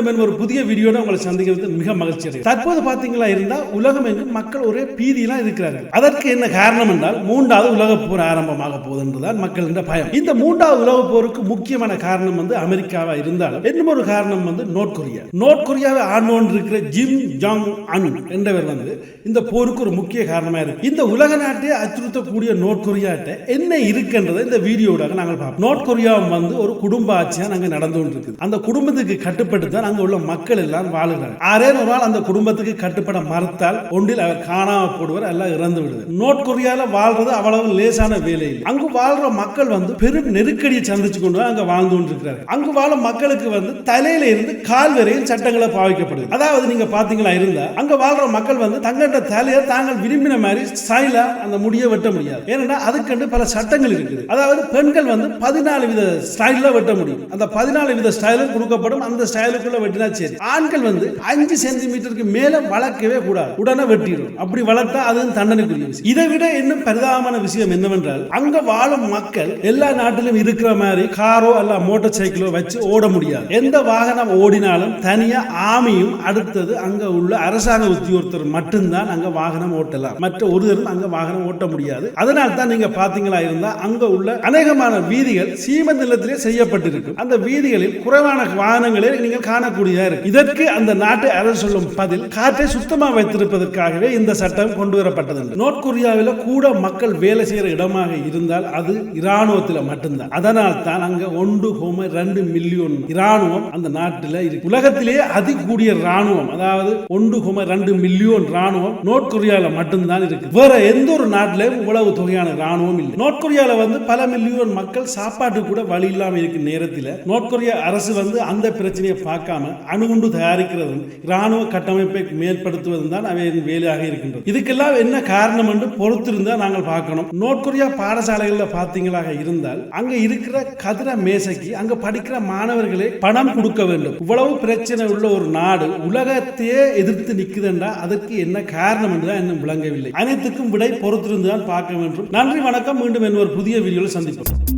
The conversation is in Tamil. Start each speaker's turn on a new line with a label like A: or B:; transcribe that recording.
A: மீண்டும் ஒரு புதிய வீடியோட உங்களை சந்திக்கிறது மிக மகிழ்ச்சி அடைகிறேன். தற்போது பாத்தீங்களா இருந்தா உலகம் எங்கும் மக்கள் ஒரே பீதியெல்லாம் இருக்கிறார்கள். அதற்கு என்ன காரணம் என்றால் மூன்றாவது உலகப் போர் ஆரம்பமாக போகுது என்றுதான் மக்கள் பயம். இந்த மூன்றாவது உலகப் போருக்கு முக்கியமான காரணம் அமெரிக்காவா இருந்தாலும் இன்னும் ஒரு காரணம் நோர்த் கொரியா. நோர்த் கொரியாவை ஆண்டு இருக்கிற கிம் ஜாங் அன் என்றவர் இந்த போருக்கு ஒரு முக்கிய காரணமா இருக்கு. இந்த உலக நாட்டை அச்சுறுத்தக்கூடிய நோர்த் கொரியாட்ட என்ன இருக்குன்றதை இந்த வீடியோட நாங்கள் பார்ப்போம். நோர்த் கொரியாவும் ஒரு குடும்ப ஆட்சியா நாங்க நடந்து கொண்டிருக்குது. அந்த குடும்பத்துக்கு கட்டுப்பட்டு தான் அங்க உள்ள மக்கள் எல்லாம் வாழுகிறாங்க. ஆரே ஒரு நாள் அந்த குடும்பத்துக்கு கட்டுப்பட மறுத்தால் ஒன்றில் அவர் காணாம போடுவார், எல்லாம் இறந்து விடுவார். நோர்த் கொரியால வாழ்றது அவ்வளவு லேசான வேலை இல்லை. அங்கு வாழ்ற மக்கள் பெரும் நெருக்கடியை சந்திச்சு கொண்டு அங்க வாழ்ந்து கொண்டிருக்கிறார்கள். அங்கு வாழும் மக்களுக்கு தலையில இருந்து கால் வரையில் சட்டங்களை பாவிக்கப்படுது. அதாவது நீங்க பாத்தீங்களா இருந்தா அங்க வாழ்ற மக்கள் தங்கண்ட தலையை தாங்கள் விரும்பின மாதிரி ஸ்டைலா அந்த முடிய வெட்ட முடியாது. ஏன்னா அதுக்கு பல சட்டங்கள் இருக்குது. அதாவது பெண்கள் 14 வித ஸ்டைல்ல வெட்ட முடியும். அந்த 14 வித ஸ்டைலும் கொடுக்கப்படும். அந்த ஸ்டைலுக்குள்ள வெட்டினா சரி. ஆண்கள் 5 சென்டிமீட்டருக்கு மேல வளர்க்கவே கூடாது, உடனே வெட்டிடும். அப்படி வளர்த்தா அது தண்டனைக்குரிய விஷயம். இதை விட இன்னும் பரிதாபமான விஷயம் என்னவென்றால் அங்க வாழும் மக்கள் எல்லா நாட்டிலும் இருக்கிற மாதிரி காரோ அல்ல மோட்டார் சைக்கிளோ வச்சு ஓட முடியாது. எந்த வாகனம் ஓடினாலும் தனியா ஆமியும் அடுத்தது அங்க உள்ள அரசாங்க உத்தியோகத்தர் மட்டும்தான் அங்க வாகனம் ஓட்டலாம். மற்ற ஒருவரும் அங்க வாகனம் ஓட்ட முடியாது. அதனால தான் நீங்க பாத்தீங்களா இருந்தா அங்க உள்ள அநேகமான வீதிகள் சீமெண்ட் நிலத்திலே செய்யப்பட்டிருக்கும். அந்த வீதிகளில் குறைவான வாகனங்களே நீங்கள் காணக்கூடியதா இருக்கு. இதற்கு அந்த நாட்டு அரசு சொல்லும் பதில் காற்றை சுத்தமா வைத்திருப்பதற்காகவே இந்த சட்டம் கொண்டு வரப்பட்டது. நோர்த் கொரியாவில் கூட மக்கள் வேலை செய்யற இடமாக இருந்தால் அது இராணுவத்தில் மட்டும்தான். அதனால் தான் அங்க 1.2 மில்லியன் இராணுவம் அந்த நாட்டில் இருக்கு. உலகத்திலேயே அதிகூடிய இராணுவம், அதாவது 1.2 மில்லியன் இராணுவம் நோர்த் கொரியாவில் மட்டும்தான் இருக்கு. வேற எந்த ஒரு நாட்டிலும் இவ்வளவு தொகையான இராணுவம் இல்லை. நோர்த் கொரியாவில் பல மில்லியன் மக்கள் சாப்பாட்டு கூட வழி இல்லாம இருக்கிற நேரத்தில் நோர்த் கொரியா அரசு அந்த பிரச்சனையை பார்க்காம அணுகுண்டு தயாரிக்கிறதும் இராணுவ கட்டமைப்பை மேற்படுத்துவதும் தான் அவையின் வேலையாக இருக்கின்றது. இதுக்கெல்லாம் என்ன காரணம் என்று பொறுத்திருந்தா நாங்கள் பார்க்கணும். நோர்த் கொரியா பாடசாலைகளில் பார்த்தீங்களாக இருந்தால் அங்க இருக்கிற கதிர மேசைக்கு அங்க படிக்கிற மாணவர்களே பணம் கொடுக்க வேண்டும். இவ்வளவு பிரச்சனை உள்ள ஒரு நாடு உலகத்தையே எதிர்த்து நிற்குதுன்றா அதற்கு என்ன காரணம் என்றுதான் இன்னும் விளங்கவில்லை. அனைத்துக்கும் விடை பொறுத்திருந்துதான் பார்க்க வேண்டும். நன்றி, வணக்கம். மீண்டும் ஒரு புதிய வீடியோவில் சந்திப்போம்.